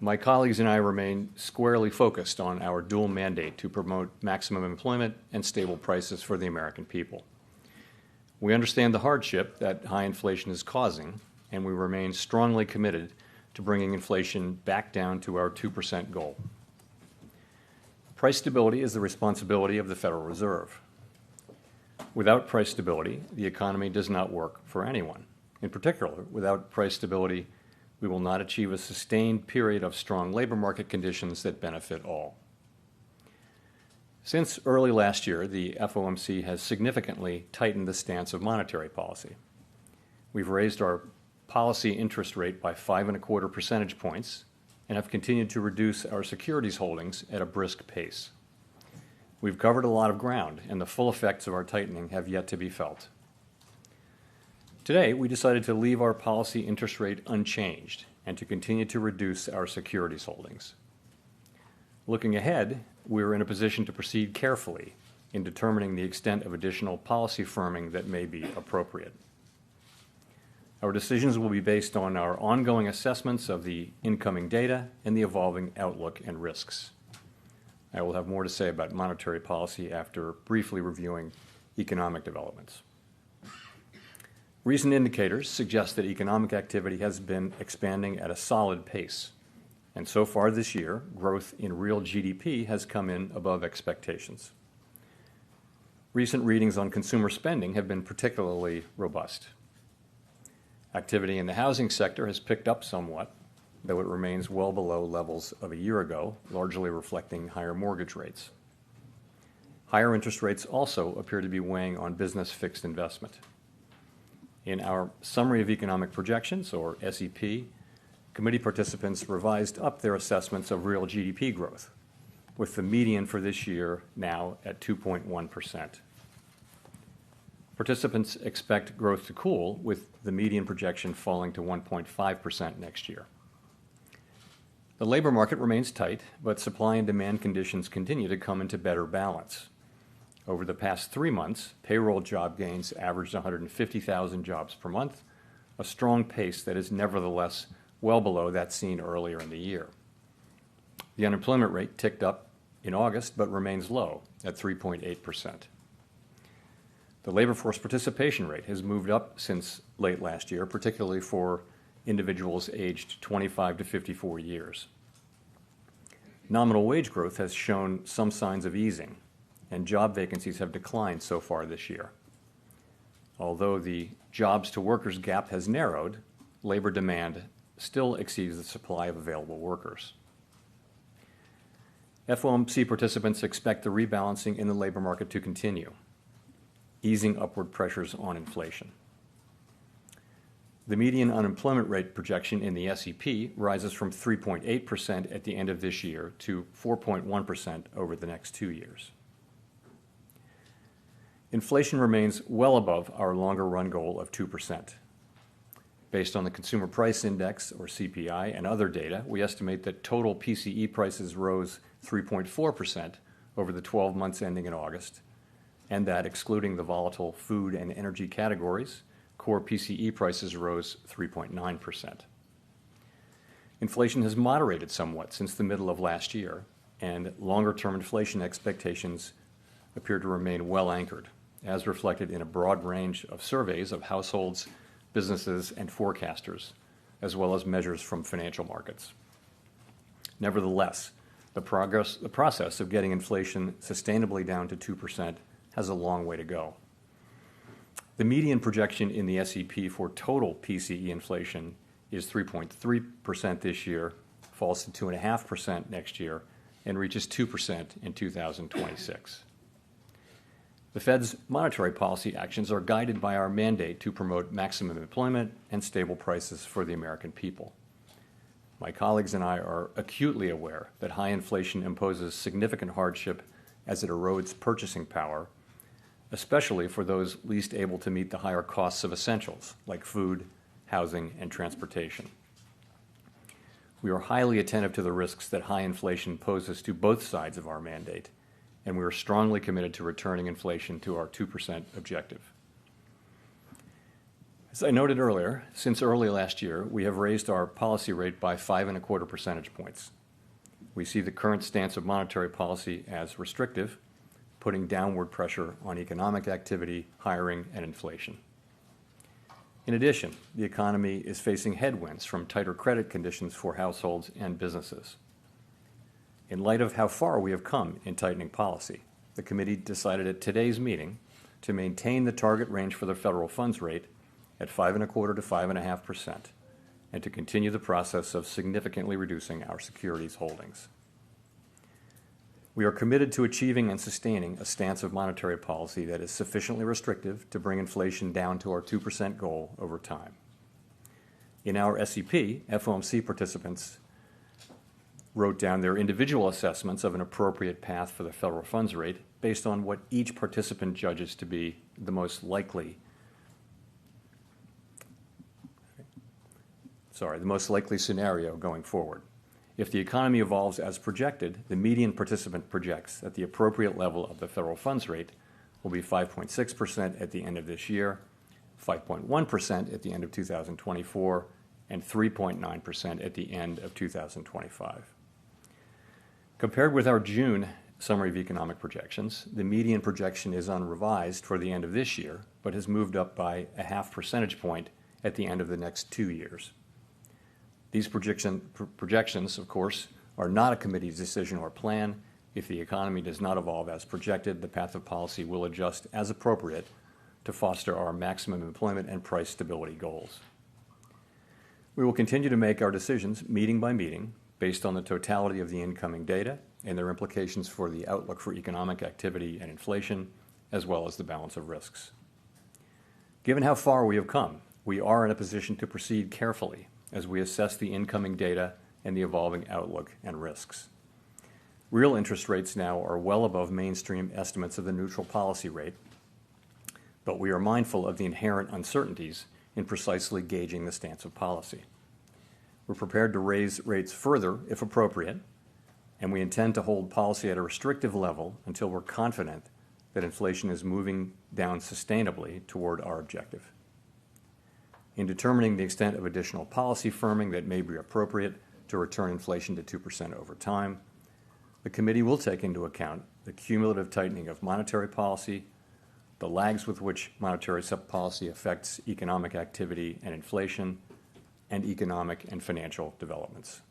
My colleagues and I remain squarely focused on our dual mandate to promote maximum employment and stable prices for the American people. We understand the hardship that high inflation is causing, and we remain strongly committed to bringing inflation back down to our 2% goal. Price stability is the responsibility of the Federal Reserve. Without price stability, the economy does not work for anyone. In particular, without price stability, we will not achieve a sustained period of strong labor market conditions that benefit all. Since early last year, the FOMC has significantly tightened the stance of monetary policy. We've raised our policy interest rate by 5.25 percentage points and have continued to reduce our securities holdings at a brisk pace. We've covered a lot of ground, and the full effects of our tightening have yet to be felt. Today, we decided to leave our policy interest rate unchanged and to continue to reduce our securities holdings. Looking ahead, we are in a position to proceed carefully in determining the extent of additional policy firming that may be appropriate. Our decisions will be based on our ongoing assessments of the incoming data and the evolving outlook and risks. I will have more to say about monetary policy after briefly reviewing economic developments. Recent indicators suggest that economic activity has been expanding at a solid pace, and so far this year, growth in real GDP has come in above expectations. Recent readings on consumer spending have been particularly robust. Activity in the housing sector has picked up somewhat, though it remains well below levels of a year ago, largely reflecting higher mortgage rates. Higher interest rates also appear to be weighing on business fixed investment. In our Summary of Economic Projections, or SEP, committee participants revised up their assessments of real GDP growth, with the median for this year now at 2.1%. Participants expect growth to cool, with the median projection falling to 1.5% next year. The labor market remains tight, but supply and demand conditions continue to come into better balance. Over the past 3 months, payroll job gains averaged 150,000 jobs per month, a strong pace that is nevertheless well below that seen earlier in the year. The unemployment rate ticked up in August, but remains low at 3.8%. The labor force participation rate has moved up since late last year, particularly for individuals aged 25 to 54 years. Nominal wage growth has shown some signs of easing, and job vacancies have declined so far this year. Although the jobs to workers gap has narrowed, labor demand still exceeds the supply of available workers. FOMC participants expect the rebalancing in the labor market to continue, easing upward pressures on inflation. The median unemployment rate projection in the SEP rises from 3.8% at the end of this year to 4.1% over the next 2 years. Inflation remains well above our longer run goal of 2%. Based on the Consumer Price Index, or CPI, and other data, we estimate that total PCE prices rose 3.4% over the 12 months ending in August, and that, excluding the volatile food and energy categories, core PCE prices rose 3.9%. Inflation has moderated somewhat since the middle of last year, and longer-term inflation expectations appear to remain well anchored, as reflected in a broad range of surveys of households, businesses, and forecasters, as well as measures from financial markets. Nevertheless, the process of getting inflation sustainably down to 2% has a long way to go. The median projection in the SEP for total PCE inflation is 3.3% this year, falls to 2.5% next year, and reaches 2% in 2026. The Fed's monetary policy actions are guided by our mandate to promote maximum employment and stable prices for the American people. My colleagues and I are acutely aware that high inflation imposes significant hardship as it erodes purchasing power, especially for those least able to meet the higher costs of essentials like food, housing, and transportation. We are highly attentive to the risks that high inflation poses to both sides of our mandate, and we are strongly committed to returning inflation to our 2% objective. As I noted earlier, since early last year, we have raised our policy rate by 5.25 percentage points. We see the current stance of monetary policy as restrictive, putting downward pressure on economic activity, hiring, and inflation. In addition, the economy is facing headwinds from tighter credit conditions for households and businesses. In light of how far we have come in tightening policy, the committee decided at today's meeting to maintain the target range for the federal funds rate at 5.25 to 5.5%, and to continue the process of significantly reducing our securities holdings. We are committed to achieving and sustaining a stance of monetary policy that is sufficiently restrictive to bring inflation down to our 2% goal over time. In our SEP, FOMC participants wrote down their individual assessments of an appropriate path for the federal funds rate based on what each participant judges to be the most likely scenario going forward. If the economy evolves as projected, the median participant projects that the appropriate level of the federal funds rate will be 5.6% at the end of this year, 5.1% at the end of 2024, and 3.9% at the end of 2025. Compared with our June summary of economic projections, the median projection is unrevised for the end of this year, but has moved up by a 0.5 percentage point at the end of the next 2 years. These projections, of course, are not a committee's decision or plan. If the economy does not evolve as projected, the path of policy will adjust as appropriate to foster our maximum employment and price stability goals. We will continue to make our decisions meeting by meeting based on the totality of the incoming data and their implications for the outlook for economic activity and inflation, as well as the balance of risks. Given how far we have come, we are in a position to proceed carefully as we assess the incoming data and the evolving outlook and risks. Real interest rates now are well above mainstream estimates of the neutral policy rate, but we are mindful of the inherent uncertainties in precisely gauging the stance of policy. We're prepared to raise rates further if appropriate, and we intend to hold policy at a restrictive level until we're confident that inflation is moving down sustainably toward our objective. In determining the extent of additional policy firming that may be appropriate to return inflation to 2% over time, the committee will take into account the cumulative tightening of monetary policy, the lags with which monetary policy affects economic activity and inflation, and economic and financial developments.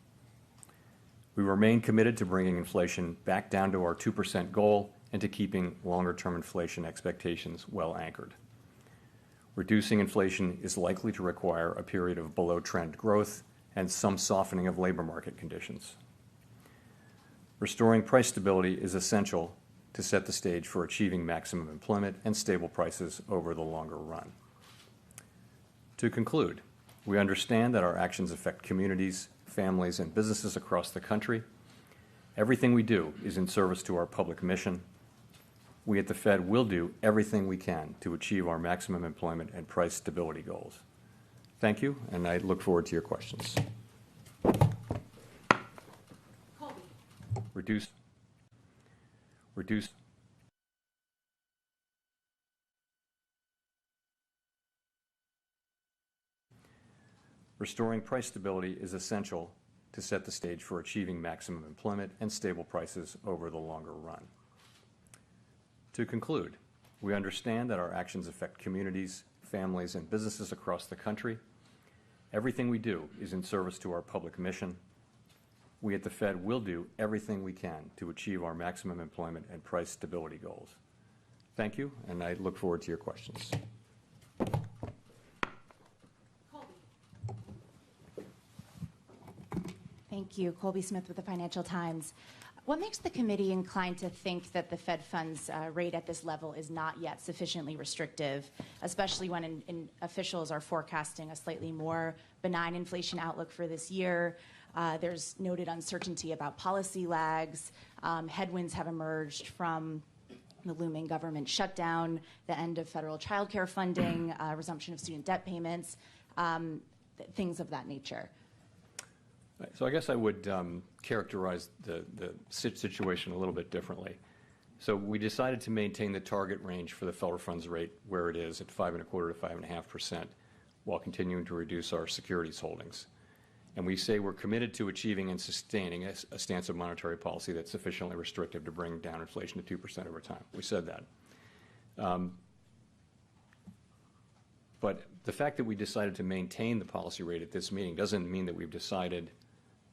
We remain committed to bringing inflation back down to our 2% goal and to keeping longer-term inflation expectations well anchored. Reducing inflation is likely to require a period of below-trend growth and some softening of labor market conditions. Restoring price stability is essential to set the stage for achieving maximum employment and stable prices over the longer run. To conclude, we understand that our actions affect communities, families, and businesses across the country. Everything we do is in service to our public mission. We at the Fed will do everything we can to achieve our maximum employment and price stability goals. Thank you, and I look forward to your questions. Colby. Reduce. Restoring price stability is essential to set the stage for achieving maximum employment and stable prices over the longer run. To conclude, we understand that our actions affect communities, families, and businesses across the country. Everything we do is in service to our public mission. We at the Fed will do everything we can to achieve our maximum employment and price stability goals. Thank you, and I look forward to your questions. Thank you. Colby Smith with the Financial Times. What makes the committee inclined to think that the Fed funds rate at this level is not yet sufficiently restrictive, especially when officials are forecasting a slightly more benign inflation outlook for this year? There's noted uncertainty about policy lags. Headwinds have emerged from the looming government shutdown, the end of federal child care funding, resumption of student debt payments, things of that nature. So I guess I would characterize the situation a little bit differently. So we decided to maintain the target range for the federal funds rate where it is at 5.25 to 5.5%, while continuing to reduce our securities holdings. And we say we're committed to achieving and sustaining a stance of monetary policy that's sufficiently restrictive to bring down inflation to 2% over time. We said that. But the fact that we decided to maintain the policy rate at this meeting doesn't mean that we've decided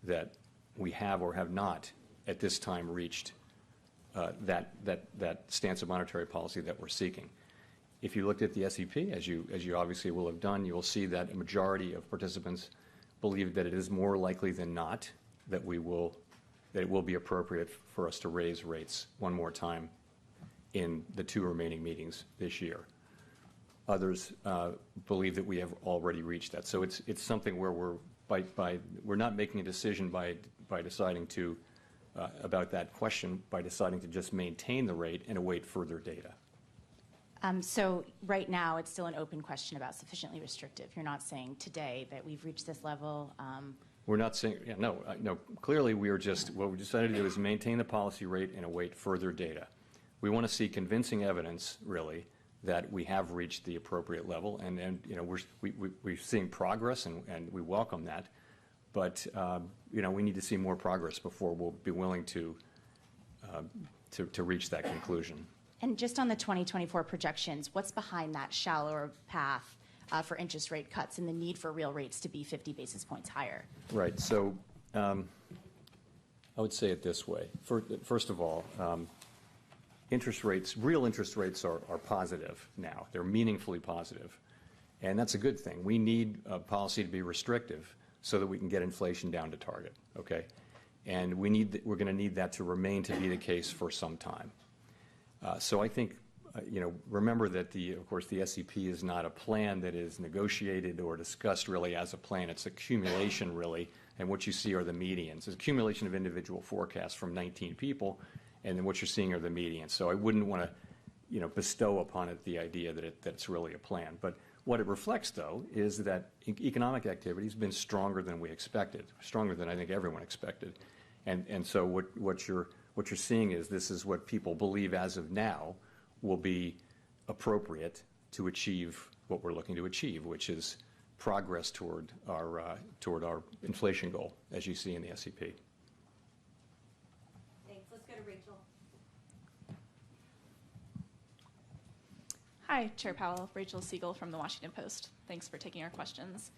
that we have or have not at this time reached that stance of monetary policy that we're seeking. If you looked at the SEP, as you obviously will have done, you will see that a majority of participants believe that it is more likely than not that it will be appropriate for us to raise rates one more time in the 2 remaining meetings this year. Others believe that we have already reached that. So it's something where we're not making a decision by deciding to about that question by deciding to just maintain the rate and await further data. So right now, it's still an open question about sufficiently restrictive. You're not saying today that we've reached this level. We're not saying, no. Clearly, what we decided to do is maintain the policy rate and await further data. We want to see convincing evidence, really, that we have reached the appropriate level, and we're seeing progress, and we welcome that. But we need to see more progress before we'll be willing to reach that conclusion. And just on the 2024 projections, what's behind that shallower path for interest rate cuts and the need for real rates to be 50 basis points higher? Right. So I would say it this way. First of all, real interest rates are positive now. They're meaningfully positive. And that's a good thing. We need a policy to be restrictive so that we can get inflation down to target, okay? And we're going to need that to remain to be the case for some time. So I think, remember that of course, the SEP is not a plan that is negotiated or discussed really as a plan. It's accumulation, really, and what you see are the medians. It's accumulation of individual forecasts from 19 people, and then what you're seeing are the medians. So I wouldn't want to, bestow upon it the idea that it's really a plan. But what it reflects, though, is that economic activity has been stronger than we expected, stronger than I think everyone expected. And so what you're seeing is this is what people believe as of now will be appropriate to achieve what we're looking to achieve, which is progress toward our inflation goal, as you see in the SEP. Thanks. Let's go to Rachel. Hi, Chair Powell. Rachel Siegel from the Washington Post. Thanks for taking our questions.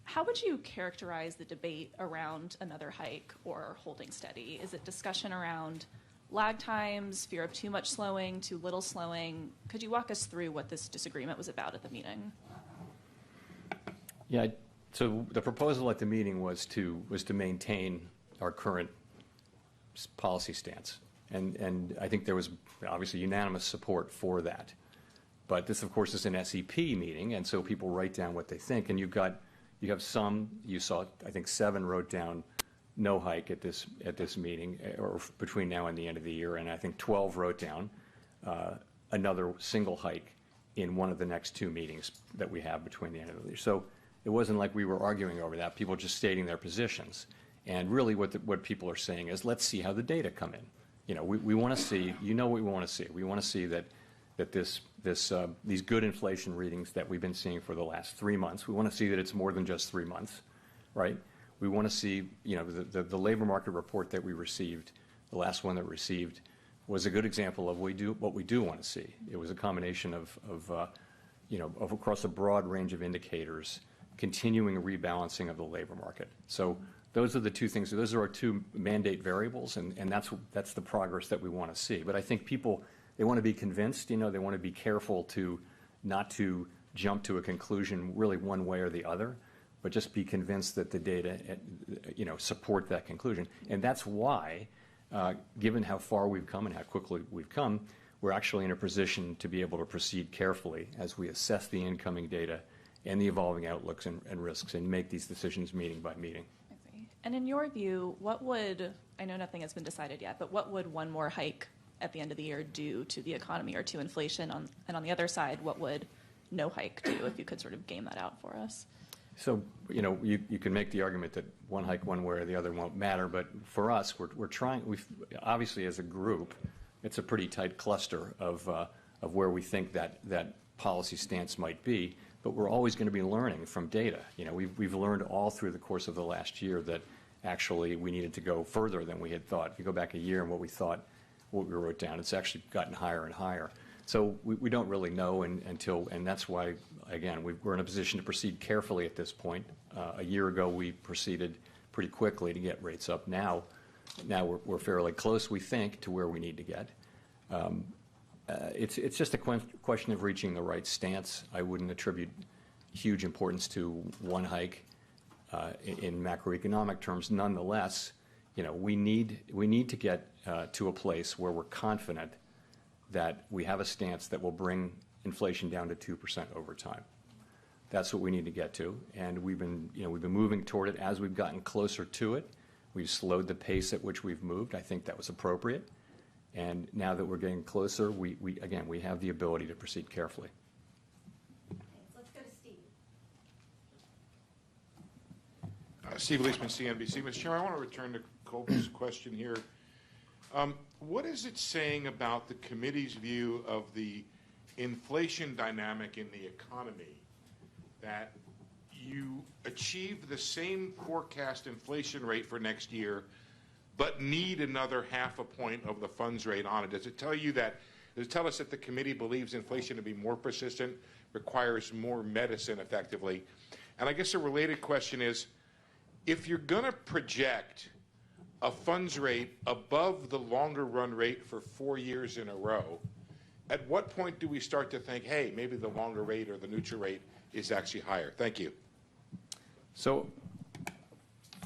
How would you characterize the debate around another hike or holding steady? Is it discussion around lag times, fear of too much slowing, too little slowing? Could you walk us through what this disagreement was about at the meeting? Yeah, so the proposal at the meeting was to maintain our current policy stance. And I think there was obviously unanimous support for that. But this, of course, is an SEP meeting, and so people write down what they think. And you have some, you saw, I think 7 wrote down no hike at this meeting, or between now and the end of the year, and I think 12 wrote down another single hike in one of the next 2 meetings that we have between the end of the year. So it wasn't like we were arguing over that. People were just stating their positions. And really what people are saying is, let's see how the data come in. We want to see, what we want to see. We want to see that these good inflation readings that we've been seeing for the last 3 months, we want to see that it's more than just 3 months, right? We want to see, the labor market report that we received, the last one that we received, was a good example of what we do want to see. It was a combination of across a broad range of indicators, continuing rebalancing of the labor market. So those are the 2 things. Those are our 2 mandate variables, and that's the progress that we want to see. But I think people, they want to be convinced, they want to be careful not to jump to a conclusion really one way or the other, but just be convinced that the data, support that conclusion. And that's why, given how far we've come and how quickly we've come, we're actually in a position to be able to proceed carefully as we assess the incoming data and the evolving outlooks and risks and make these decisions meeting by meeting. I see. And in your view, I know nothing has been decided yet, but what would one more hike at the end of the year do to the economy or to inflation? And on the other side, what would no hike do, if you could sort of game that out for us? So, you can make the argument that one hike one way or the other won't matter, but for us, we're trying, obviously as a group, it's a pretty tight cluster of where we think that policy stance might be. but we're always going to be learning from data. You know, we've learned all through the course of the last year that actually we needed to go further than we had thought. If you go back a year and what we wrote down, it's actually gotten higher and higher. So we don't really know and that's why, again, we're in a position to proceed carefully at this point. A year ago, we proceeded pretty quickly to get rates up. Now we're fairly close, we think, to where we need to get. It's just a question of reaching the right stance. I wouldn't attribute huge importance to one hike in macroeconomic terms. Nonetheless, you know, we need to get to a place where we're confident that we have a stance that will bring inflation down to 2% over time. That's what we need to get to, and we've been moving toward it. As we've gotten closer to it, we've slowed the pace at which we've moved. I think that was appropriate. And now that we're getting closer, we have the ability to proceed carefully. Let's go to Steve. Steve Leisman, CNBC. Mr. Chairman, I want to return to Colby's question here. What is it saying about the committee's view of the inflation dynamic in the economy that you achieve the same forecast inflation rate for next year but need another 0.5 point of the funds rate on it? Does it tell us that the committee believes inflation to be more persistent, requires more medicine effectively? And I guess a related question is, if you're going to project a funds rate above the longer run rate for 4 years in a row, at what point do we start to think, hey, maybe the longer rate or the neutral rate is actually higher? Thank you. So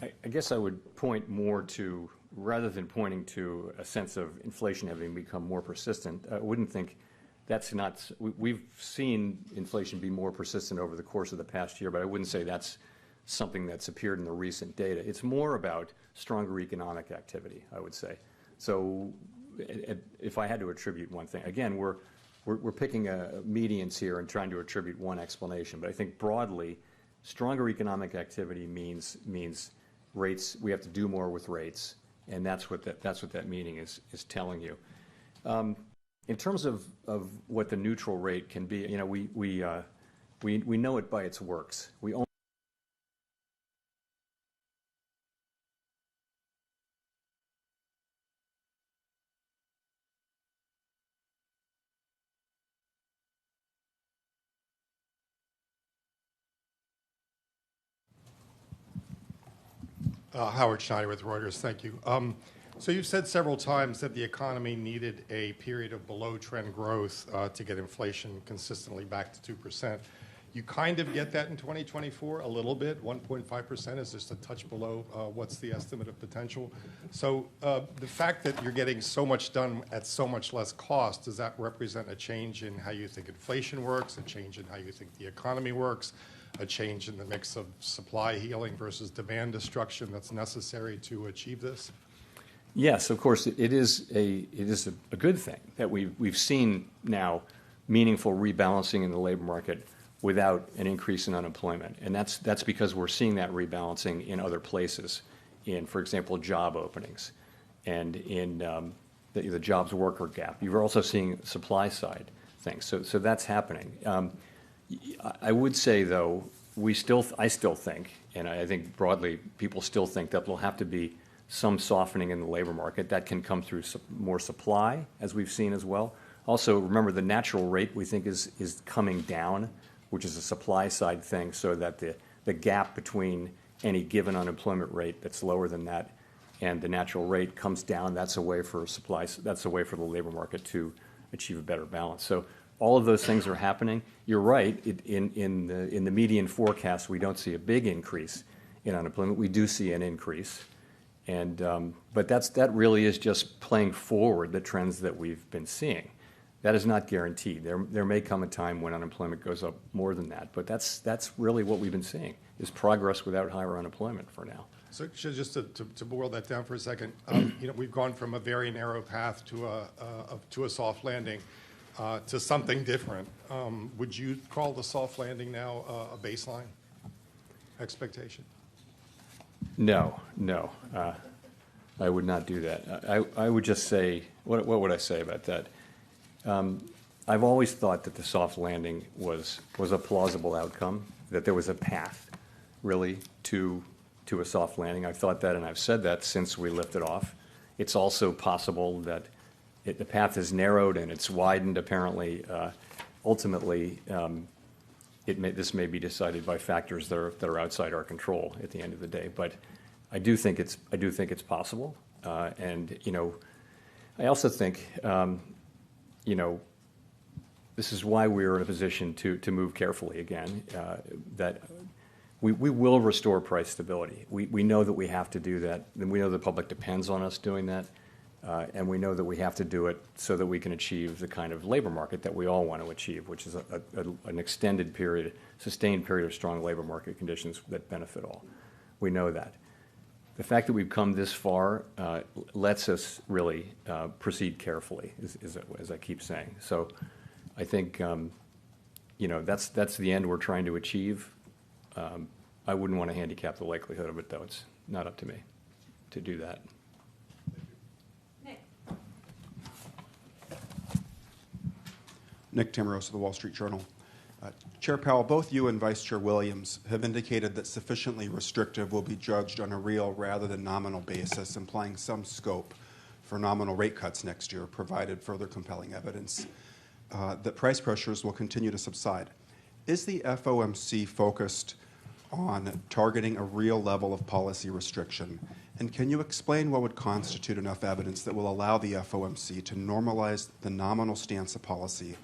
I guess I would point more to, rather than pointing to a sense of inflation having become more persistent, I wouldn't think that's not, we've seen inflation be more persistent over the course of the past year, but I wouldn't say that's something that's appeared in the recent data. It's more about stronger economic activity, I would say. So if I had to attribute one thing, again, we're picking medians here and trying to attribute one explanation, but I think broadly, stronger economic activity means rates, we have to do more with rates, and that's what that meaning is telling you. In terms of what the neutral rate can be, you know, we know it by its works. We only Howard Schneider with Reuters. Thank you. So you've said several times that the economy needed a period of below-trend growth to get inflation consistently back to 2%. You kind of get that in 2024, a little bit. 1.5% is just a touch below what's the estimate of potential. So the fact that you're getting so much done at so much less cost, does that represent a change in how you think inflation works, a change in how you think the economy works, a change in the mix of supply healing versus demand destruction that's necessary to achieve this? Yes, of course, it is a good thing that we've seen now meaningful rebalancing in the labor market without an increase in unemployment, and that's because we're seeing that rebalancing in other places, in, for example, job openings, and in the jobs worker gap. You're also seeing supply side things, so that's happening. I would say, though, I still think, and I think broadly people still think that there'll have to be some softening in the labor market. That can come through more supply, as we've seen as well. Also, remember, the natural rate we think is coming down, which is a supply side thing, so that the gap between any given unemployment rate that's lower than that and the natural rate comes down. That's a way for that's a way for the labor market to achieve a better balance. So all of those things are happening. You're right. In the median forecast, we don't see a big increase in unemployment. We do see an increase, and but that really is just playing forward the trends that we've been seeing. That is not guaranteed. There may come a time when unemployment goes up more than that, but that's really what we've been seeing, is progress without higher unemployment for now. So just to boil that down for a second, we've gone from a very narrow path to a soft landing to something different. Would you call the soft landing now a baseline expectation? No, I would not do that. I would just say, what would I say about that? I've always thought that the soft landing was a plausible outcome, that there was a path, really, to a soft landing. I've thought that, and I've said that since we lifted off. It's also possible that the path is narrowed and it's widened, apparently. Ultimately, this may be decided by factors that are outside our control at the end of the day. But I do think it's possible. And, you know, I also think, you know, this is why we're in a position to move carefully again, that we will restore price stability. We know that we have to do that, and we know the public depends on us doing that, and we know that we have to do it so that we can achieve the kind of labor market that we all want to achieve, which is an extended period, sustained period of strong labor market conditions that benefit all. We know that. The fact that we've come this far lets us really proceed carefully, as I keep saying. So I think, you know, that's the end we're trying to achieve. I wouldn't want to handicap the likelihood of it, though. It's not up to me to do that. Nick Timmeros of the Wall Street Journal. Chair Powell, both you and Vice Chair Williams have indicated that sufficiently restrictive will be judged on a real rather than nominal basis, implying some scope for nominal rate cuts next year, provided further compelling evidence that price pressures will continue to subside. Is the FOMC focused on targeting a real level of policy restriction? And can you explain what would constitute enough evidence that will allow the FOMC to normalize the nominal stance of policy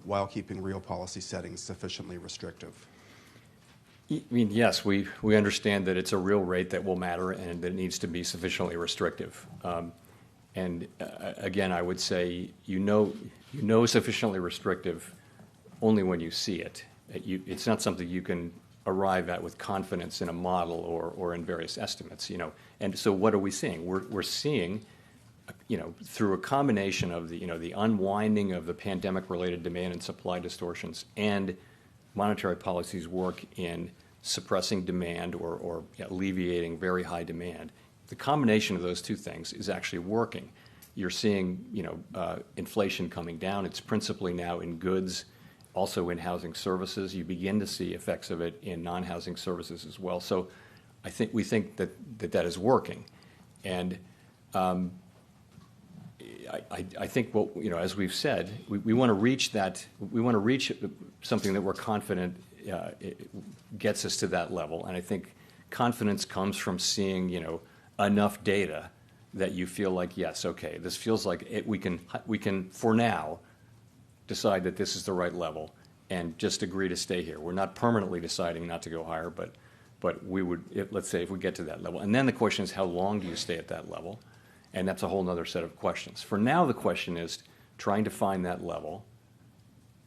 while keeping real policy settings sufficiently restrictive? I mean, yes, we understand that it's a real rate that will matter and that it needs to be sufficiently restrictive. Again, I would say you know sufficiently restrictive only when you see it. It's not something you can arrive at with confidence in a model or in various estimates, you know. And so what are we seeing? We're seeing, you know, through a combination of the unwinding of the pandemic-related demand and supply distortions and monetary policy's work in suppressing demand or alleviating very high demand. The combination of those two things is actually working. You're seeing, you know, inflation coming down. It's principally now in goods, also in housing services. You begin to see effects of it in non-housing services as well. So we think that is working. And I think as we've said, we want to reach that. We want to reach something that we're confident it gets us to that level. And I think confidence comes from seeing, you know, enough data that you feel like, yes, okay, this feels like we can for now decide that this is the right level and just agree to stay here. We're not permanently deciding not to go higher, but we would, let's say, if we get to that level. And then the question is, how long do you stay at that level? And that's a whole other set of questions. For now, the question is trying to find that level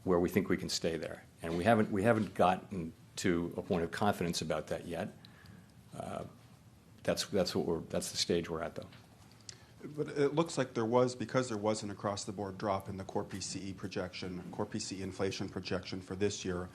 where we think we can stay there. And we haven't gotten to a point of confidence about that yet. That's the stage we're at, though. But it looks like because there was an across-the-board drop in the core PCE inflation projection for this year,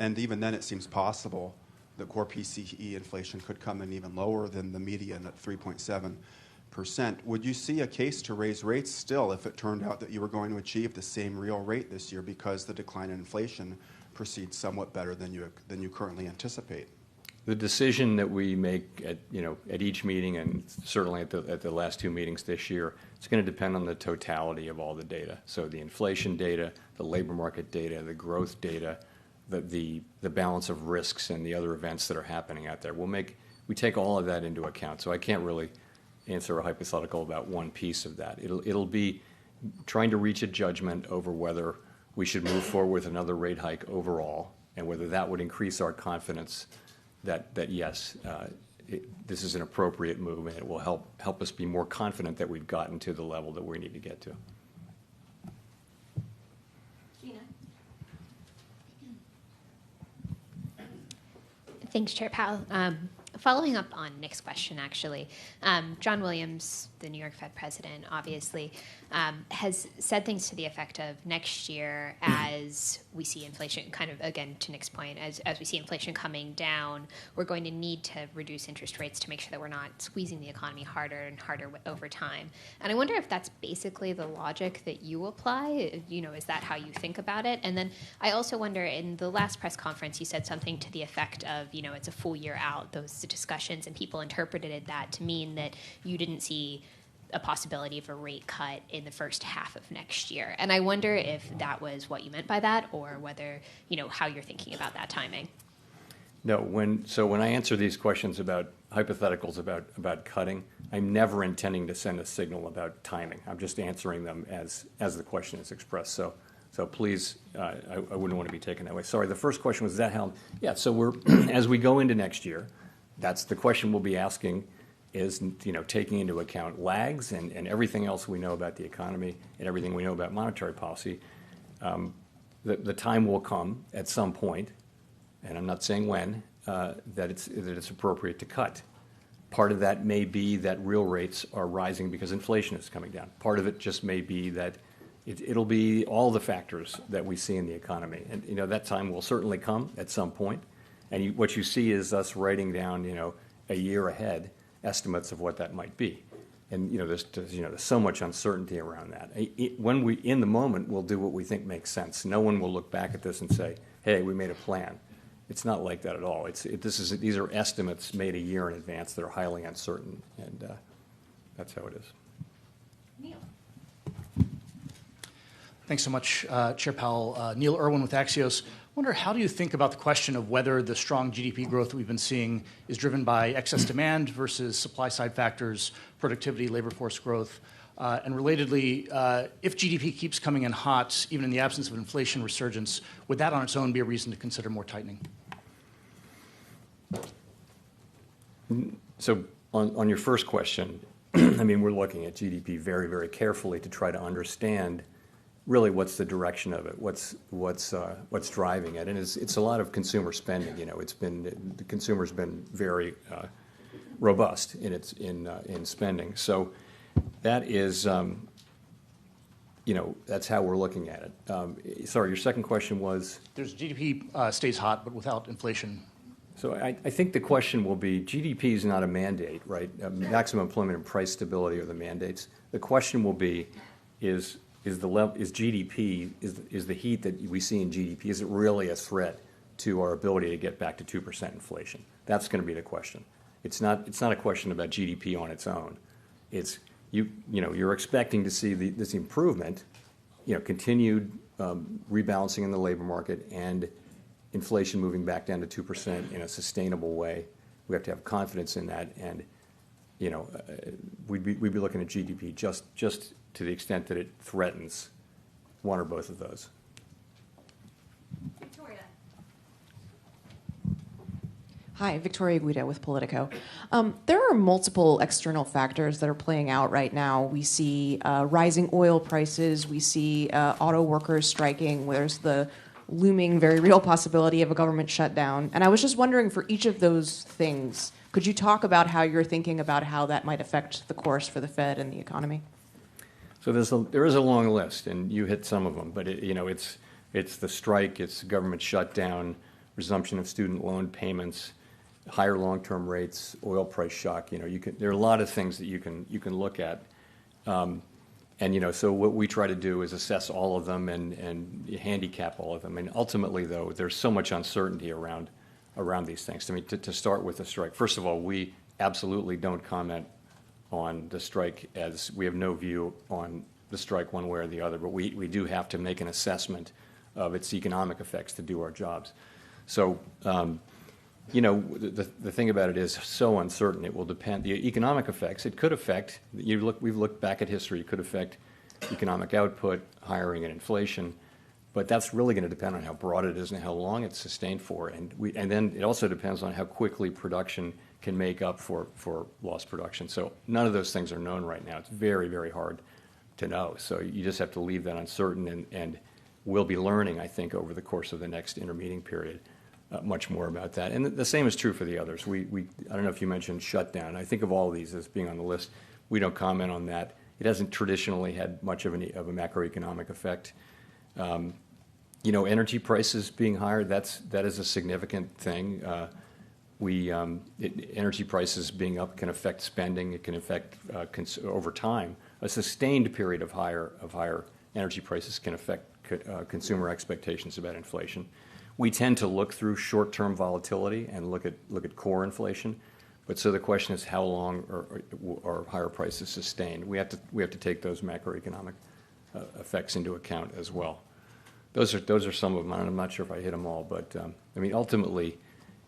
and even then it seems possible that core PCE inflation could come in even lower than the median at 3.7%. Would you see a case to raise rates still if it turned out that you were going to achieve the same real rate this year because the decline in inflation proceeds somewhat better than you currently anticipate? The decision that we make at each meeting, and certainly at the last two meetings this year, it's going to depend on the totality of all the data. So the inflation data, the labor market data, the growth data, the balance of risks and the other events that are happening out there. We take all of that into account. So I can't really answer a hypothetical about one piece of that. It'll be trying to reach a judgment over whether we should move forward with another rate hike overall, and whether that would increase our confidence that yes, this is an appropriate move, and it will help us be more confident that we've gotten to the level that we need to get to. Gina. Thanks, Chair Powell. Following up on Nick's question, actually, John Williams, the New York Fed president, obviously, has said things to the effect of next year, as we see inflation, kind of, again, to Nick's point, as we see inflation coming down, we're going to need to reduce interest rates to make sure that we're not squeezing the economy harder and harder over time. And I wonder if that's basically the logic that you apply. You know, is that how you think about it? And then I also wonder, in the last press conference, you said something to the effect of, you know, it's a full year out, those discussions, and people interpreted that to mean that you didn't see a possibility of a rate cut in the first half of next year. And I wonder if that was what you meant by that, or whether, you know, how you're thinking about that timing. No, when I answer these questions about hypotheticals about cutting, I'm never intending to send a signal about timing. I'm just answering them as the question is expressed. So please, I wouldn't want to be taken that way. Sorry, the first question was that how? Yeah, so we're as we go into next year, that's the question we'll be asking is, you know, taking into account lags and everything else we know about the economy and everything we know about monetary policy. The time will come at some point, and I'm not saying when, that it's appropriate to cut. Part of that may be that real rates are rising because inflation is coming down. Part of it just may be that it'll be all the factors that we see in the economy. And, you know, that time will certainly come at some point. And what you see is us writing down, you know, a year ahead estimates of what that might be. And, you know, there's so much uncertainty around that. When we, in the moment, we'll do what we think makes sense. No one will look back at this and say, hey, we made a plan. It's not like that at all. These are estimates made a year in advance that are highly uncertain, and that's how it is. Neil. Thanks so much, Chair Powell. Neil Irwin with Axios. I wonder, how do you think about the question of whether the strong GDP growth that we've been seeing is driven by excess demand versus supply-side factors, productivity, labor force growth? And relatedly, if GDP keeps coming in hot, even in the absence of inflation resurgence, would that on its own be a reason to consider more tightening? So on your first question, I mean, we're looking at GDP very, very carefully to try to understand really what's the direction of it, what's driving it, and it's a lot of consumer spending. You know, the consumer's been very robust in spending. So that is, you know, that's how we're looking at it. Sorry, your second question was? There's GDP stays hot, but without inflation. So I think the question will be, GDP is not a mandate, right? Maximum employment and price stability are the mandates. The question will be, is GDP, is the heat that we see in GDP, is it really a threat to our ability to get back to 2% inflation? That's going to be the question. It's not a question about GDP on its own. It's you're expecting to see this improvement, you know, continued rebalancing in the labor market and inflation moving back down to 2% in a sustainable way. We have to have confidence in that, and you know, we'd be looking at GDP just to the extent that it threatens one or both of those. Victoria. Hi, Victoria Guida with Politico. There are multiple external factors that are playing out right now. We see rising oil prices. We see auto workers striking. There's the looming, very real possibility of a government shutdown. And I was just wondering, for each of those things, could you talk about how you're thinking about how that might affect the course for the Fed and the economy? So there is a long list, and you hit some of them. But it's the strike, it's the government shutdown, resumption of student loan payments, higher long-term rates, oil price shock. You know, there are a lot of things that you can look at. And you know, so what we try to do is assess all of them and handicap all of them. And ultimately, though, there's so much uncertainty around these things. I mean, to start with the strike, first of all, we absolutely don't comment on the strike, as we have no view on the strike one way or the other. But we do have to make an assessment of its economic effects to do our jobs. So, you know, the thing about it is so uncertain. It will depend. The economic effects, it could affect, we've looked back at history, it could affect economic output, hiring, and inflation. But that's really going to depend on how broad it is and how long it's sustained for. And then it also depends on how quickly production can make up for lost production. So none of those things are known right now. It's very, very hard to know. So you just have to leave that uncertain, and we'll be learning, I think, over the course of the next intermeeting period much more about that. And the same is true for the others. I don't know if you mentioned shutdown. I think of all these as being on the list. We don't comment on that. It hasn't traditionally had much of a macroeconomic effect. Energy prices being higher, that is a significant thing. Energy prices being up can affect spending. It can affect over time. A sustained period of higher energy prices can affect consumer expectations about inflation. We tend to look through short-term volatility and look at core inflation. But so the question is, how long are higher prices sustained? We have to take those macroeconomic effects into account as well. Those are some of them. I'm not sure if I hit them all, but ultimately,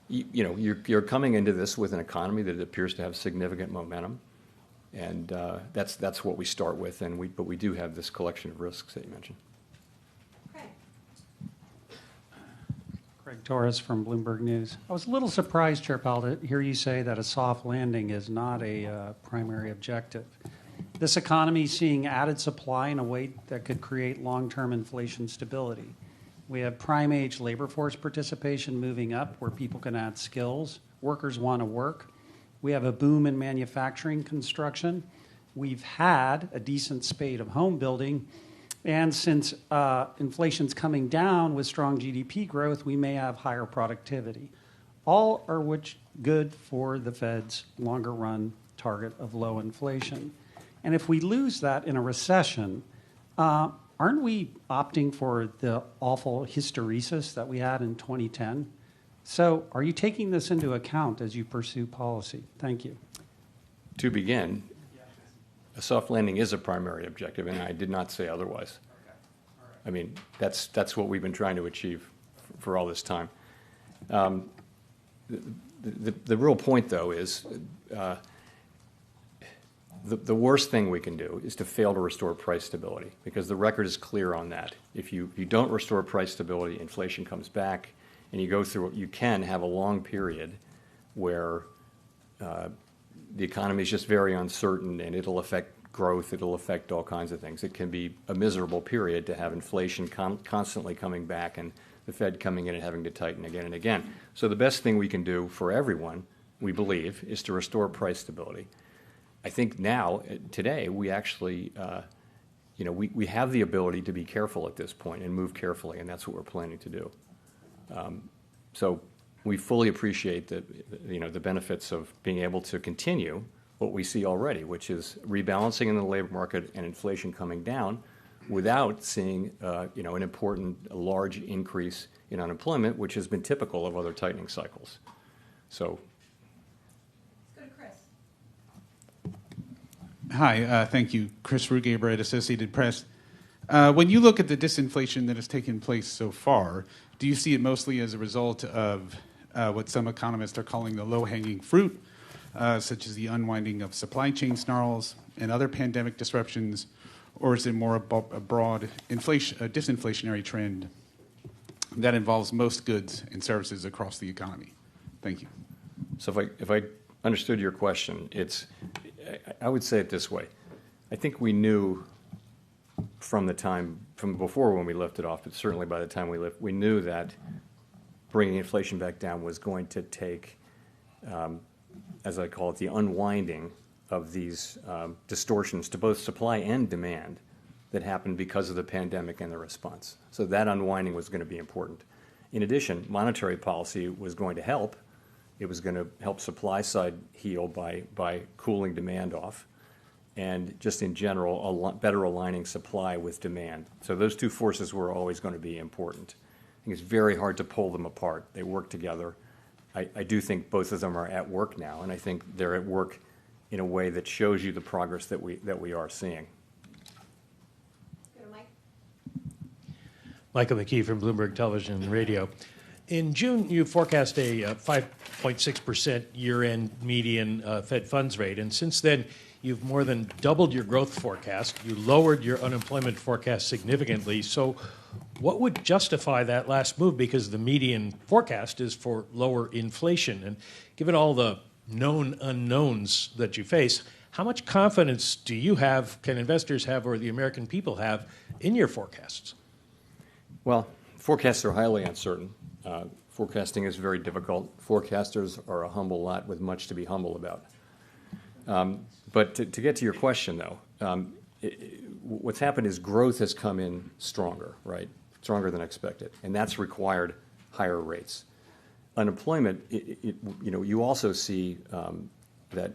you're coming into this with an economy that appears to have significant momentum, and that's what we start with. But we do have this collection of risks that you mentioned. Greg Torres from Bloomberg News. I was a little surprised, Chair Powell, to hear you say that a soft landing is not a primary objective. This economy is seeing added supply in a way that could create long-term inflation stability. We have prime-age labor force participation moving up where people can add skills. Workers want to work. We have a boom in manufacturing construction. We've had a decent spate of home building. And since inflation's coming down with strong GDP growth, we may have higher productivity. All are which good for the Fed's longer-run target of low inflation. And if we lose that in a recession, aren't we opting for the awful hysteresis that we had in 2010? So are you taking this into account as you pursue policy? Thank you. To begin, a soft landing is a primary objective, and I did not say otherwise. Okay. All right. That's what we've been trying to achieve for all this time. The real point, though, is the worst thing we can do is to fail to restore price stability, because the record is clear on that. If you don't restore price stability, inflation comes back, and you go through, you can have a long period where the economy is just very uncertain, and it'll affect growth, it'll affect all kinds of things. It can be a miserable period to have inflation constantly coming back and the Fed coming in and having to tighten again and again. So the best thing we can do for everyone, we believe, is to restore price stability. I think now, today, we actually, we have the ability to be careful at this point and move carefully, and that's what we're planning to do. So we fully appreciate the benefits of being able to continue what we see already, which is rebalancing in the labor market and inflation coming down without seeing an important, large increase in unemployment, which has been typical of other tightening cycles. So. Let's go to Chris. Hi, thank you. Chris Rugaber at Associated Press. When you look at the disinflation that has taken place so far, do you see it mostly as a result of what some economists are calling the low-hanging fruit, such as the unwinding of supply chain snarls and other pandemic disruptions, or is it more a broad disinflationary trend that involves most goods and services across the economy? Thank you. So if I understood your question, I would say it this way. I think we knew from before when we lifted off, but certainly by the time we knew that bringing inflation back down was going to take, as I call it, the unwinding of these distortions to both supply and demand that happened because of the pandemic and the response. So that unwinding was going to be important. In addition, monetary policy was going to help. It was going to help supply side heal by cooling demand off, and just in general, better aligning supply with demand. So those two forces were always going to be important. I think it's very hard to pull them apart. They work together. I do think both of them are at work now, and I think they're at work in a way that shows you the progress that we are seeing. Go to Mike. Michael McKee from Bloomberg Television and Radio. In June, you forecast a 5.6% year-end median Fed funds rate, and since then, you've more than doubled your growth forecast. You lowered your unemployment forecast significantly. So what would justify that last move? Because the median forecast is for lower inflation. And given all the known unknowns that you face, how much confidence do you have, can investors have, or the American people have in your forecasts? Well, forecasts are highly uncertain. Forecasting is very difficult. Forecasters are a humble lot with much to be humble about. But to get to your question, though, what's happened is growth has come in stronger, right? Stronger than expected, and that's required higher rates. Unemployment, you also see that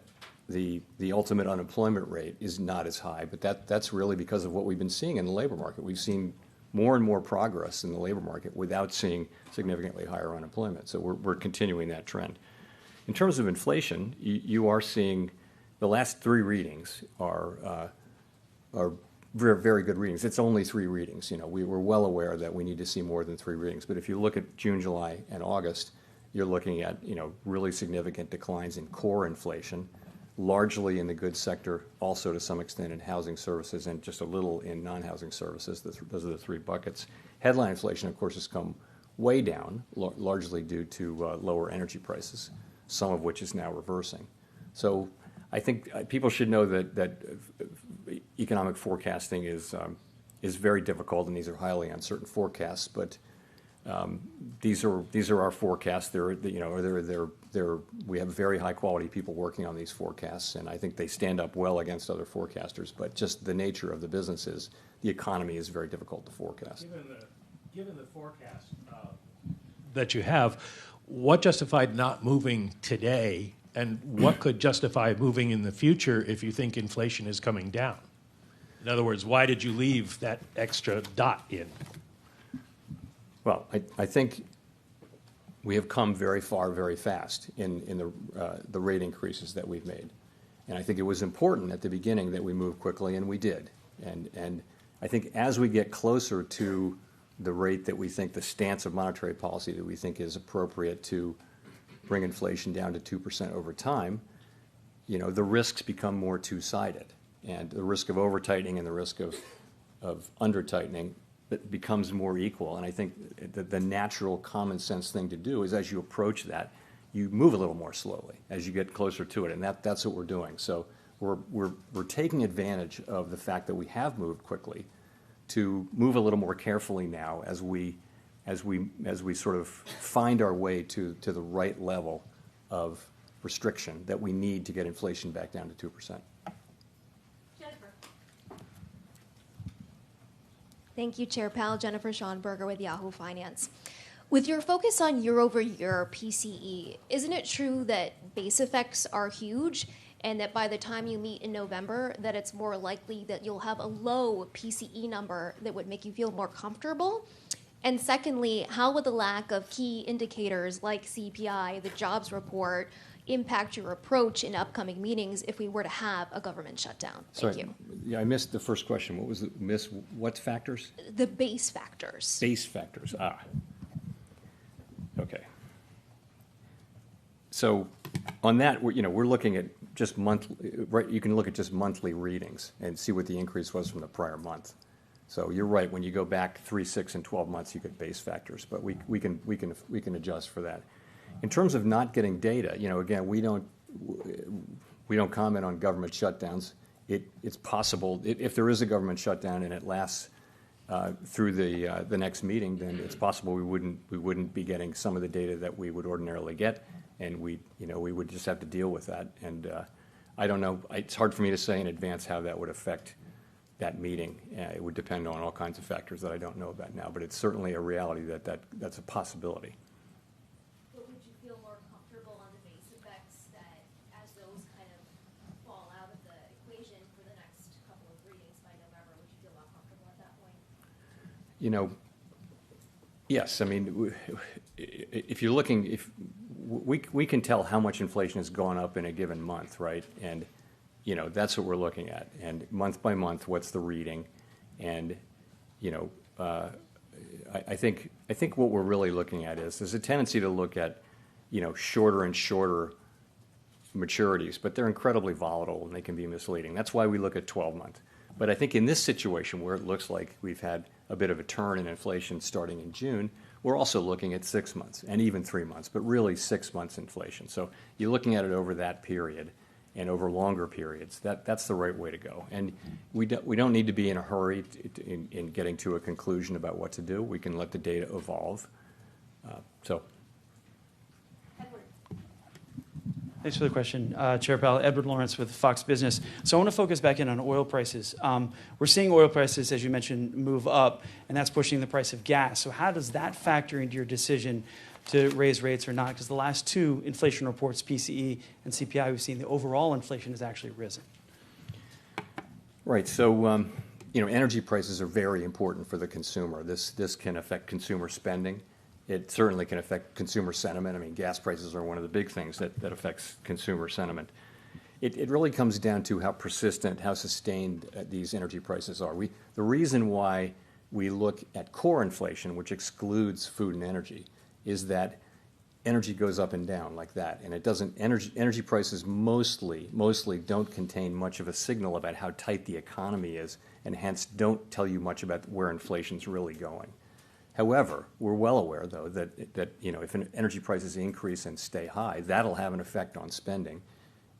the ultimate unemployment rate is not as high, but that's really because of what we've been seeing in the labor market. We've seen more and more progress in the labor market without seeing significantly higher unemployment. So we're continuing that trend. In terms of inflation, you are seeing the last 3 readings are very, very good readings. It's only 3 readings. We're well aware that we need to see more than 3 readings. But if you look at June, July, and August, you're looking at really significant declines in core inflation, largely in the goods sector, also to some extent in housing services, and just a little in non-housing services. Those are the 3 buckets. Headline inflation, of course, has come way down, largely due to lower energy prices, some of which is now reversing. So I think people should know that economic forecasting is very difficult, and these are highly uncertain forecasts. But these are our forecasts. We have very high quality people working on these forecasts, and I think they stand up well against other forecasters. But just the nature of the business is the economy is very difficult to forecast. Given the forecast that you have, what justified not moving today, and what could justify moving in the future if you think inflation is coming down? In other words, why did you leave that extra dot in? Well, I think we have come very far, very fast in the rate increases that we've made. And I think it was important at the beginning that we moved quickly, and we did. And I think as we get closer to the rate that we think, the stance of monetary policy that we think is appropriate to bring inflation down to 2% over time, the risks become more two-sided. And the risk of over-tightening and the risk of under-tightening becomes more equal. And I think the natural common sense thing to do is as you approach that, you move a little more slowly as you get closer to it. And that's what we're doing. So we're taking advantage of the fact that we have moved quickly to move a little more carefully now as we sort of find our way to the right level of restriction that we need to get inflation back down to 2%. Thank you, Chair Powell. Jennifer Schonberger with Yahoo Finance. With your focus on year-over-year PCE, isn't it true that base effects are huge, and that by the time you meet in November, that it's more likely that you'll have a low PCE number that would make you feel more comfortable? And secondly, how would the lack of key indicators like CPI, the jobs report, impact your approach in upcoming meetings if we were to have a government shutdown? Thank you. Yeah, I missed the first question. What was it? What factors? The base factors. Base factors. Okay. So on that, we're looking at just monthly. Right, you can look at just monthly readings and see what the increase was from the prior month. So you're right. When you go back 3, 6, and 12 months, you get base factors. But we can adjust for that. In terms of not getting data, again, we don't comment on government shutdowns. It's possible if there is a government shutdown and it lasts through the next meeting, then it's possible we wouldn't be getting some of the data that we would ordinarily get, and we would just have to deal with that. And I don't know. It's hard for me to say in advance how that would affect that meeting. It would depend on all kinds of factors that I don't know about now. But it's certainly a reality that's a possibility. Yes. I mean, if you're looking, we can tell how much inflation has gone up in a given month, right? And that's what we're looking at. And month by month, what's the reading? And I think what we're really looking at is there's a tendency to look at shorter and shorter maturities, but they're incredibly volatile and they can be misleading. That's why we look at 12-month. But I think in this situation where it looks like we've had a bit of a turn in inflation starting in June, we're also looking at 6 months and even 3 months, but really 6 months inflation. So you're looking at it over that period and over longer periods. That's the right way to go. And we don't need to be in a hurry in getting to a conclusion about what to do. We can let the data evolve. So Thanks for the question, Chair Powell. Edward Lawrence with Fox Business. So I want to focus back in on oil prices. We're seeing oil prices, as you mentioned, move up, and that's pushing the price of gas. So how does that factor into your decision to raise rates or not? Because the last two inflation reports, PCE and CPI, we've seen the overall inflation has actually risen. Right. So, energy prices are very important for the consumer. This can affect consumer spending. It certainly can affect consumer sentiment. I mean, gas prices are one of the big things that affects consumer sentiment. It really comes down to how persistent, how sustained these energy prices are. The reason why we look at core inflation, which excludes food and energy, is that energy goes up and down like that, and it doesn't. Energy prices mostly don't contain much of a signal about how tight the economy is, and hence don't tell you much about where inflation's really going. However, we're well aware, though, that if energy prices increase and stay high, that'll have an effect on spending,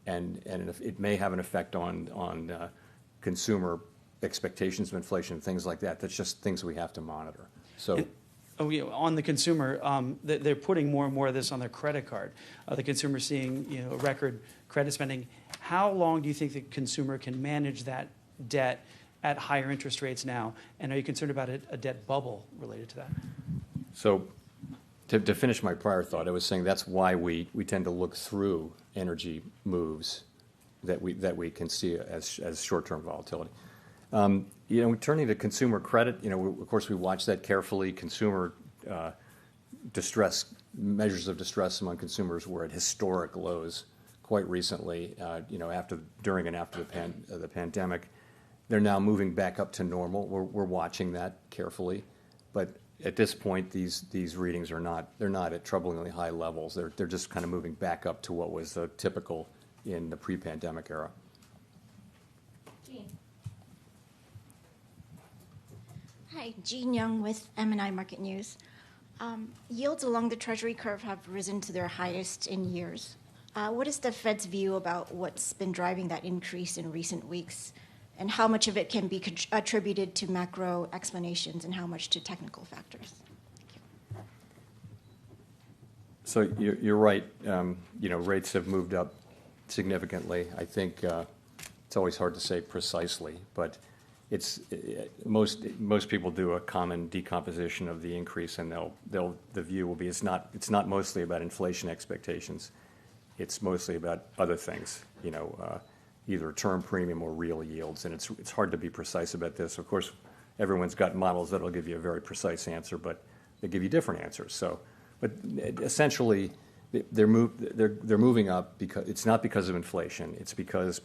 and it may have an effect on consumer expectations of inflation, things like that. That's just things we have to monitor. So. On the consumer, they're putting more and more of this on their credit card. The consumer seeing a record credit spending. How long do you think the consumer can manage that debt at higher interest rates now? And are you concerned about a debt bubble related to that? So to finish my prior thought, I was saying that's why we tend to look through energy moves that we can see as short-term volatility. Turning to consumer credit, of course we watch that carefully. Consumer distress, measures of distress among consumers were at historic lows quite recently, during and after the pandemic. They're now moving back up to normal. We're watching that carefully, but at this point, these readings they're not at troublingly high levels. They're just kind of moving back up to what was typical in the pre-pandemic era. Hi, Jean Young with M&I Market News. Yields along the Treasury curve have risen to their highest in years. What is the Fed's view about what's been driving that increase in recent weeks? And how much of it can be attributed to macro explanations and how much to technical factors? So you're right. Rates have moved up significantly. I think it's always hard to say precisely, but most people do a common decomposition of the increase, and the view will be it's not mostly about inflation expectations. It's mostly about other things. Either term premium or real yields, and it's hard to be precise about this. Of course, everyone's got models that'll give you a very precise answer, but they give you different answers. So, but essentially, they're moving up because it's not because of inflation. It's because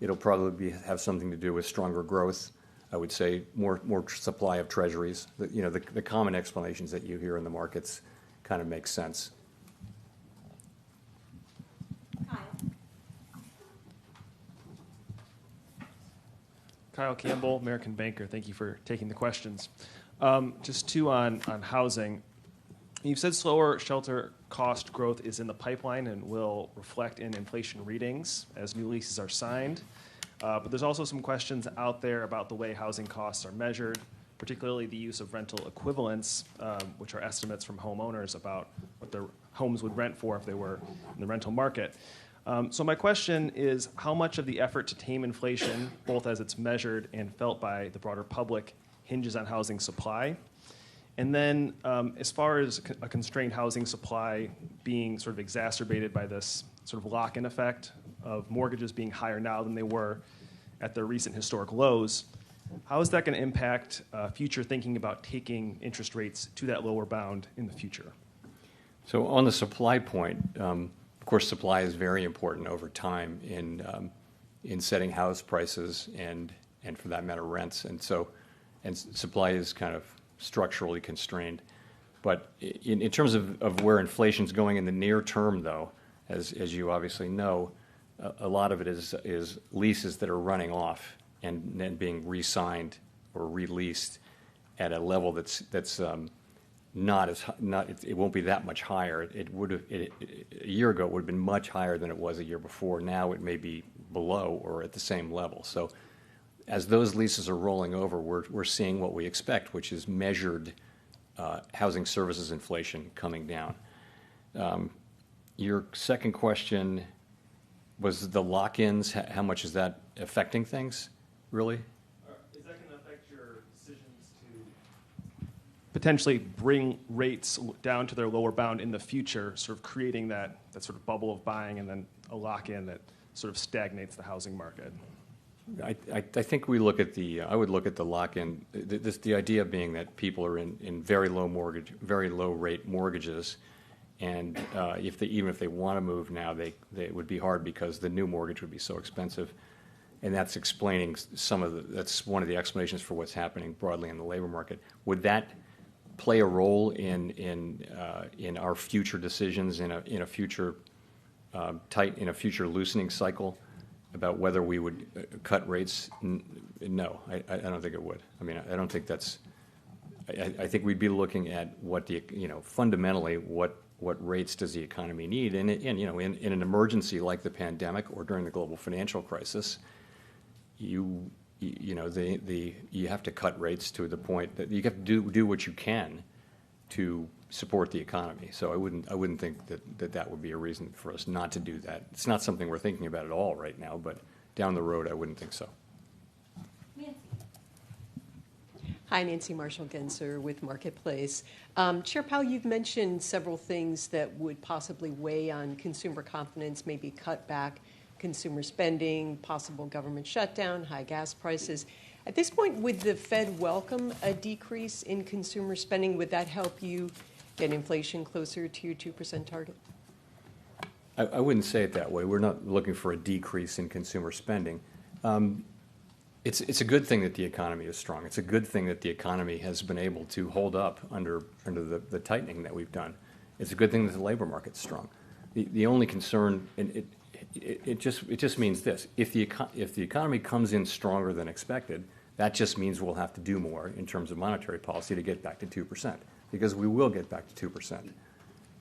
it'll probably have something to do with stronger growth. I would say more supply of treasuries. The common explanations that you hear in the markets kind of make sense. Kyle Campbell, American Banker. Thank you for taking the questions. Just two on housing. You've said slower shelter cost growth is in the pipeline and will reflect in inflation readings as new leases are signed. But there's also some questions out there about the way housing costs are measured, particularly the use of rental equivalents, which are estimates from homeowners about what their homes would rent for if they were in the rental market. So my question is, how much of the effort to tame inflation, both as it's measured and felt by the broader public, hinges on housing supply? And then as far as a constrained housing supply being sort of exacerbated by this sort of lock-in effect of mortgages being higher now than they were at their recent historic lows, how is that going to impact future thinking about taking interest rates to that lower bound in the future? So on the supply point, of course, supply is very important over time in setting house prices and for that matter rents, and supply is kind of structurally constrained. But in terms of where inflation's going in the near term, though, as you obviously know, a lot of it is leases that are running off and then being re-signed or released at a level that's it won't be that much higher. A year ago it would have been much higher than it was a year before. Now it may be below or at the same level. So as those leases are rolling over, we're seeing what we expect, which is measured housing services inflation coming down. Your second question was the lock-ins. How much is that affecting things, really? Is that going to affect your decisions to potentially bring rates down to their lower bound in the future, sort of creating that sort of bubble of buying and then a lock-in that sort of stagnates the housing market? I think we look at I would look at the lock-in, the idea being that people are in very low rate mortgages, and even if they want to move now, it would be hard because the new mortgage would be so expensive, and that's explaining that's one of the explanations for what's happening broadly in the labor market. Would that play a role in our future decisions in a future loosening cycle about whether we would cut rates? No, I don't think it would. I mean, I don't think that's. I think we'd be looking at fundamentally what rates does the economy need, and in an emergency like the pandemic or during the global financial crisis, you have to cut rates to the point that you have to do what you can to support the economy. So I wouldn't think that would be a reason for us not to do that. It's not something we're thinking about at all right now, but down the road I wouldn't think so. Hi, Nancy Marshall-Genzer with Marketplace. Chair Powell, you've mentioned several things that would possibly weigh on consumer confidence, maybe cut back consumer spending, possible government shutdown, high gas prices. At this point, would the Fed welcome a decrease in consumer spending? Would that help you get inflation closer to your 2% target? I wouldn't say it that way. We're not looking for a decrease in consumer spending. It's a good thing that the economy is strong. It's a good thing that the economy has been able to hold up under the tightening that we've done. It's a good thing that the labor market's strong. The only concern, and it just means this: if the economy comes in stronger than expected, that just means we'll have to do more in terms of monetary policy to get back to 2%, because we will get back to 2%.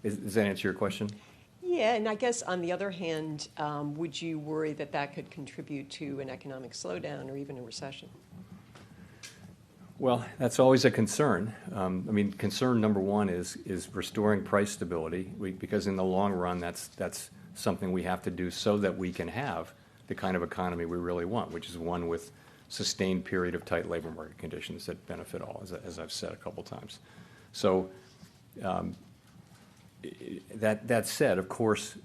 Does that answer your question? Yeah, and I guess on the other hand, would you worry that that could contribute to an economic slowdown or even a recession? Well, that's always a concern. Concern number one is restoring price stability, because in the long run, that's something we have to do so that we can have the kind of economy we really want, which is one with sustained period of tight labor market conditions that benefit all, as I've said a couple times. So that said, of course,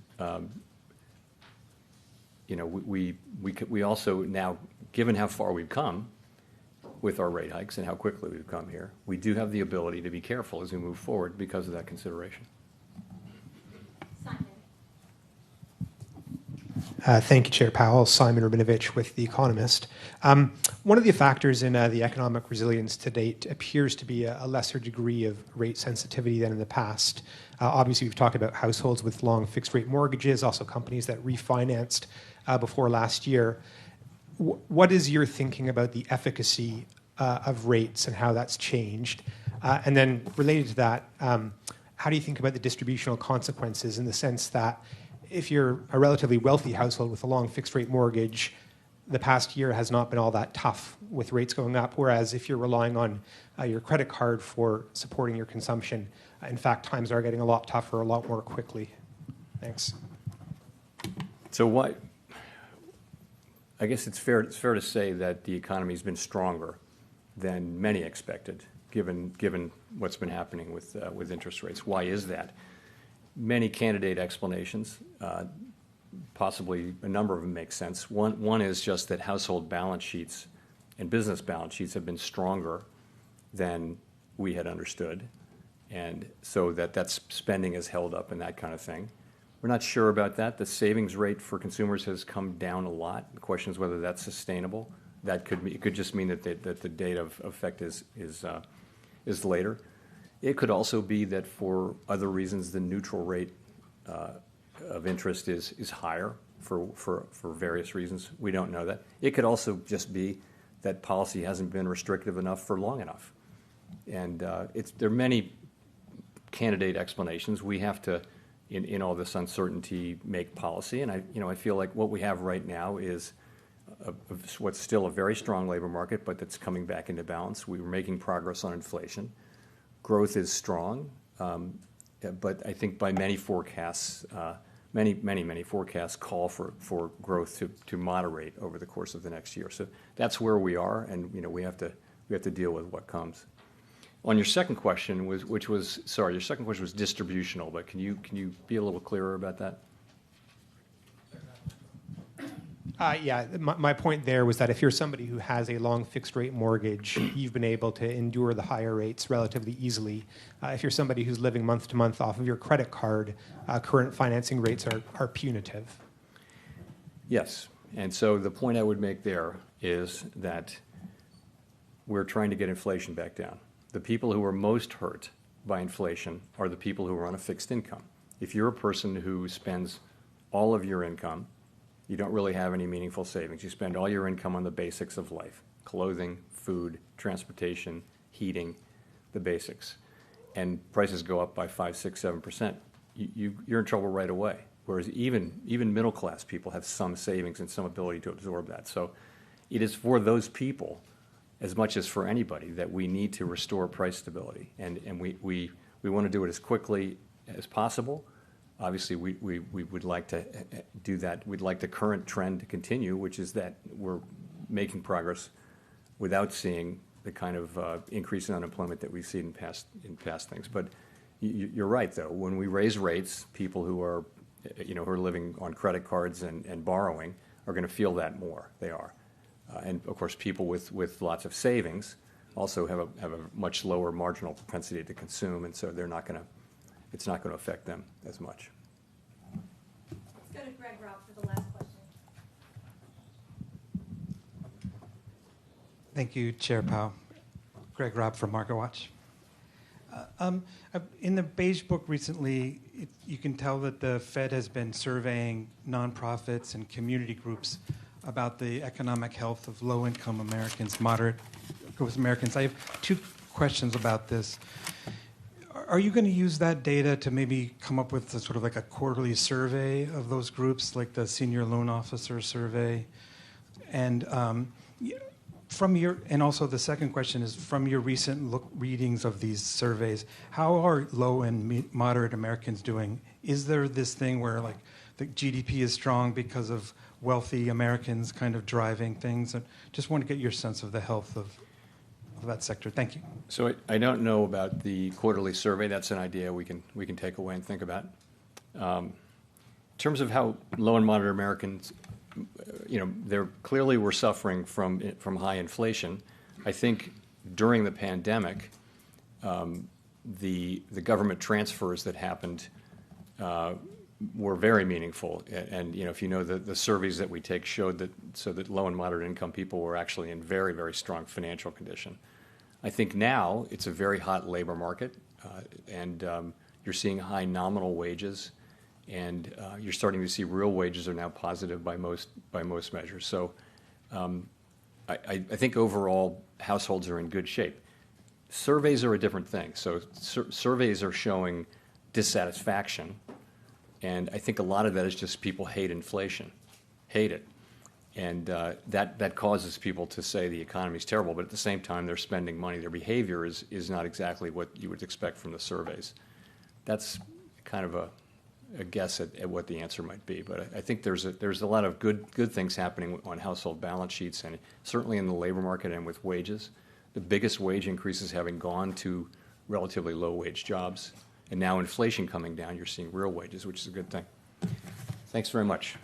we also now, given how far we've come with our rate hikes and how quickly we've come here, we do have the ability to be careful as we move forward because of that consideration. Thank you, Chair Powell. Simon Rabinovich with The Economist. One of the factors in the economic resilience to date appears to be a lesser degree of rate sensitivity than in the past. Obviously, we've talked about households with long fixed-rate mortgages, also companies that refinanced before last year. What is your thinking about the efficacy of rates and how that's changed? And then related to that, how do you think about the distributional consequences in the sense that if you're a relatively wealthy household with a long fixed-rate mortgage, the past year has not been all that tough with rates going up, whereas if you're relying on your credit card for supporting your consumption, in fact, times are getting a lot tougher, a lot more quickly. Thanks. So I guess it's fair to say that the economy's been stronger than many expected, given what's been happening with interest rates. Why is that? Many candidate explanations. Possibly a number of them make sense. One is just that household balance sheets and business balance sheets have been stronger than we had understood, and so that spending is held up and that kind of thing. We're not sure about that. The savings rate for consumers has come down a lot. The question is whether that's sustainable. It could just mean that the date of effect is later. It could also be that for other reasons, the neutral rate of interest is higher for various reasons. We don't know that. It could also just be that policy hasn't been restrictive enough for long enough. And there are many candidate explanations. We have to, in all this uncertainty, make policy. And I feel like what we have right now is what's still a very strong labor market, but that's coming back into balance. We're making progress on inflation. Growth is strong. but I think by many forecasts, many forecasts call for growth to moderate over the course of the next year. So that's where we are, and we have to deal with what comes. On your second question your second question was distributional, but can you be a little clearer about that? Yeah, my point there was that if you're somebody who has a long fixed rate mortgage, you've been able to endure the higher rates relatively easily. If you're somebody who's living month to month off of your credit card, current financing rates are punitive. Yes, and so the point I would make there is that we're trying to get inflation back down. The people who are most hurt by inflation are the people who are on a fixed income. If you're a person who spends all of your income, you don't really have any meaningful savings. You spend all your income on the basics of life: clothing, food, transportation, heating, the basics. And prices go up by 5, 6, 7%. You're in trouble right away. Whereas even middle class people have some savings and some ability to absorb that. So it is for those people, as much as for anybody, that we need to restore price stability. And we want to do it as quickly as possible. Obviously, we would like to do that. We'd like the current trend to continue, which is that we're making progress without seeing the kind of increase in unemployment that we've seen in past things. But you're right, though. When we raise rates, people who are living on credit cards and borrowing are going to feel that more. They are, and of course, people with lots of savings also have a much lower marginal propensity to consume, and so it's not going to affect them as much. Let's go to Greg Robb for the last question. Thank you, Chair Powell. Greg Robb from MarketWatch. In the Beige Book recently, you can tell that the Fed has been surveying nonprofits and community groups about the economic health of low-income Americans, moderate-income Americans. I have two questions about this. Are you going to use that data to maybe come up with sort of like a quarterly survey of those groups, like the Senior Loan Officer Survey? And and also the second question is, from your recent readings of these surveys, how are low and moderate Americans doing? Is there this thing where like the GDP is strong because of wealthy Americans kind of driving things? And just want to get your sense of the health of that sector. Thank you. So I don't know about the quarterly survey. That's an idea we can take away and think about. In terms of how low and moderate Americans, they're clearly were suffering from high inflation. I think during the pandemic, the government transfers that happened were very meaningful. And if the surveys that we take showed that low and moderate income people were actually in very, very strong financial condition. I think now it's a very hot labor market, and you're seeing high nominal wages, and you're starting to see real wages are now positive by most measures. So I think overall households are in good shape. Surveys are a different thing. So surveys are showing dissatisfaction, and I think a lot of that is just people hate inflation, hate it. And that causes people to say the economy is terrible, but at the same time they're spending money. Their behavior is not exactly what you would expect from the surveys. That's kind of a guess at what the answer might be. But I think there's a lot of good things happening on household balance sheets, and certainly in the labor market and with wages. The biggest wage increases having gone to relatively low wage jobs, and now inflation coming down, you're seeing real wages, which is a good thing. Thanks very much.